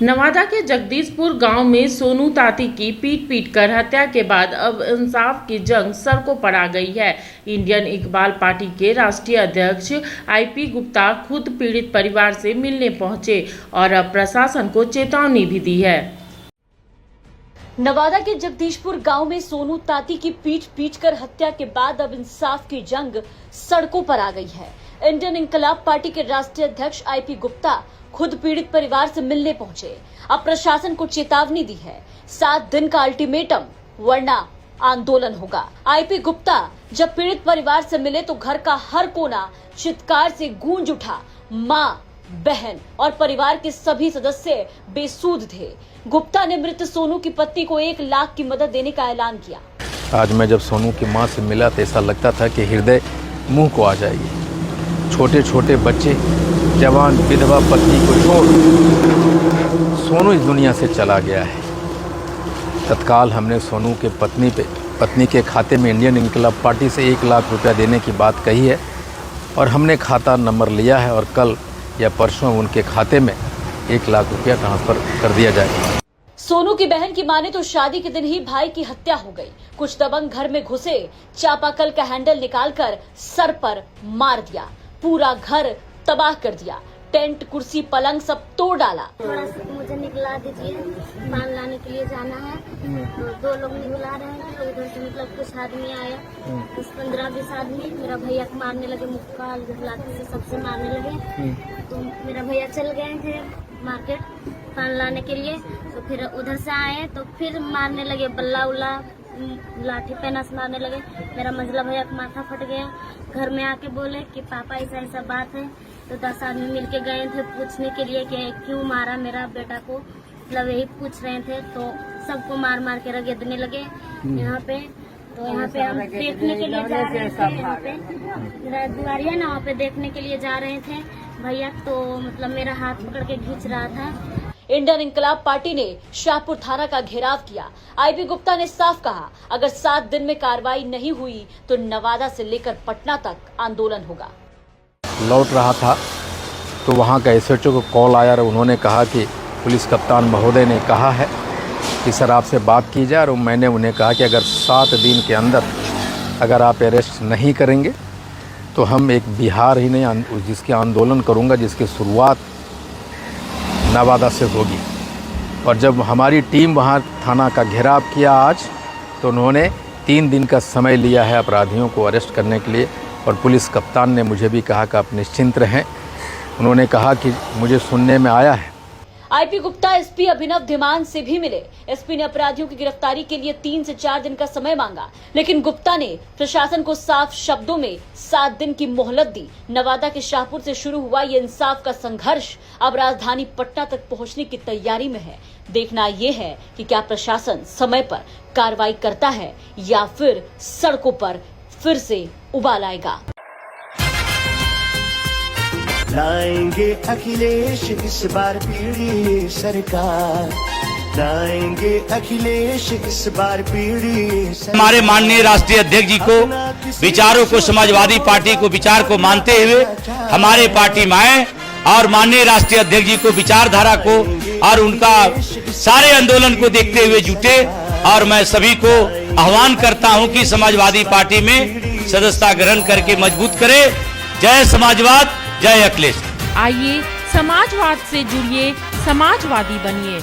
नवादा के जगदीशपुर गांव में सोनू ताती की पीट कर हत्या के बाद अब इंसाफ की जंग सड़कों पर आ गई है। इंडियन इकबाल पार्टी के राष्ट्रीय अध्यक्ष आईपी गुप्ता खुद पीड़ित परिवार से मिलने पहुंचे और अब प्रशासन को चेतावनी भी दी है। नवादा के जगदीशपुर गांव में सोनू ताती की पीट कर हत्या के बाद अब इंसाफ की जंग सड़कों पर आ गई है। इंडियन इनकलाब पार्टी के राष्ट्रीय अध्यक्ष आईपी गुप्ता खुद पीड़ित परिवार से मिलने पहुंचे। अब प्रशासन को चेतावनी दी है, 7 दिन का अल्टीमेटम वरना आंदोलन होगा। आईपी गुप्ता जब पीड़ित परिवार से मिले तो घर का हर कोना चित्कार से गूंज उठा। मां, बहन और परिवार के सभी सदस्य बेसूध थे। गुप्ता ने मृत सोनू की पत्नी को 1 लाख की मदद देने का ऐलान किया। आज मैं जब सोनू की मां से मिला तो ऐसा लगता था कि हृदय मुंह को आ जाएगी। छोटे छोटे बच्चे, जवान, विधवा पत्नी को छोड़ सोनू इस दुनिया से चला गया है। तत्काल हमने सोनू के पत्नी के खाते में इंडियन इनकलाब पार्टी से 1 लाख रुपया देने की बात कही है और हमने खाता नंबर लिया है और कल या परसों उनके खाते में 1 लाख रुपया ट्रांसफर कर दिया जाएगा। सोनू की बहन की माने तो शादी के दिन ही भाई की हत्या हो गई। कुछ दबंग घर में घुसे, चापाकल का हैंडल निकालकर सर पर मार दिया, पूरा घर तबाह कर दिया, टेंट, कुर्सी, पलंग सब तोड़ डाला। थोड़ा सा मुझे निकला दीजिए, पान लाने के लिए जाना है। तो 2 लोग बुला रहे हैं, तो इधर से मतलब कुछ आदमी आए, 10-15-20 आदमी मेरा भैया को मारने लगे, मुक्का लाठी से सबसे मारने लगे। तो मेरा भैया चल गए थे मार्केट पान लाने के लिए, तो फिर उधर से आए तो फिर मारने लगे, बल्ला उल्ला लाठी पेना से मारने लगे। मेरा मंझला भैया का माथा फट गया। घर में आके बोले कि पापा ऐसा ऐसा बात है। तो 10 आदमी मिलके गए थे पूछने के लिए कि क्यों मारा मेरा बेटा को, मतलब यही पूछ रहे थे। तो सबको मार मार के रगड़ने लगे यहाँ पे। तो यहाँ पे हम देखने के लिए जा रहे थे, यहाँ पे मेरा दुआरिया ना, वहाँ पे देखने के लिए जा रहे थे भैया। तो मतलब मेरा हाथ पकड़ के खींच रहा था। इंडियन इनकलाब पार्टी ने शाहपुर थाना का घेराव किया। आईपी गुप्ता ने साफ कहा, अगर 7 दिन में कार्रवाई नहीं हुई तो नवादा से लेकर पटना तक आंदोलन होगा। लौट रहा था तो वहाँ का एसएचओ को कॉल आया और उन्होंने कहा कि पुलिस कप्तान महोदय ने कहा है कि सर आपसे बात की जाए। और मैंने उन्हें कहा कि अगर 7 दिन के अंदर अगर आप अरेस्ट नहीं करेंगे तो हम एक बिहार ही नहीं, जिसके आंदोलन करूँगा जिसकी शुरुआत नवादा से होगी। और जब हमारी टीम वहाँ थाना का घेराव किया आज, तो उन्होंने 3 दिन का समय लिया है अपराधियों को अरेस्ट करने के लिए। और पुलिस कप्तान ने मुझे भी कहा कि आप निश्चिंत रहें। उन्होंने कहा कि मुझे सुनने में आया है। आईपी गुप्ता एसपी अभिनव धीमान से भी मिले। एसपी ने अपराधियों की गिरफ्तारी के लिए 3 से 4 दिन का समय मांगा, लेकिन गुप्ता ने प्रशासन को साफ शब्दों में 7 दिन की मोहलत दी। नवादा के शाहपुर से शुरू हुआ ये इंसाफ का संघर्ष अब राजधानी पटना तक पहुंचने की तैयारी में है। देखना ये है कि क्या प्रशासन समय पर कार्रवाई करता है या फिर सड़कों पर फिर से उबाल आएगा। लाएंगे अखिलेश इस बार पीढ़ी सरकार, लाएंगे अखिलेश इस बार पीढ़ी सरकार। हमारे माननीय राष्ट्रीय अध्यक्ष जी को विचारों को, समाजवादी पार्टी को विचार को मानते हुए हमारे पार्टी में आए और माननीय राष्ट्रीय अध्यक्ष जी को विचारधारा को और उनका सारे आंदोलन को देखते हुए जुटे। और मैं सभी को आह्वान करता हूं कि समाजवादी पार्टी में सदस्यता ग्रहण करके मजबूत करे। जय समाजवाद, जय अखिलेश। आइए समाजवाद से जुड़िए, समाजवादी बनिए।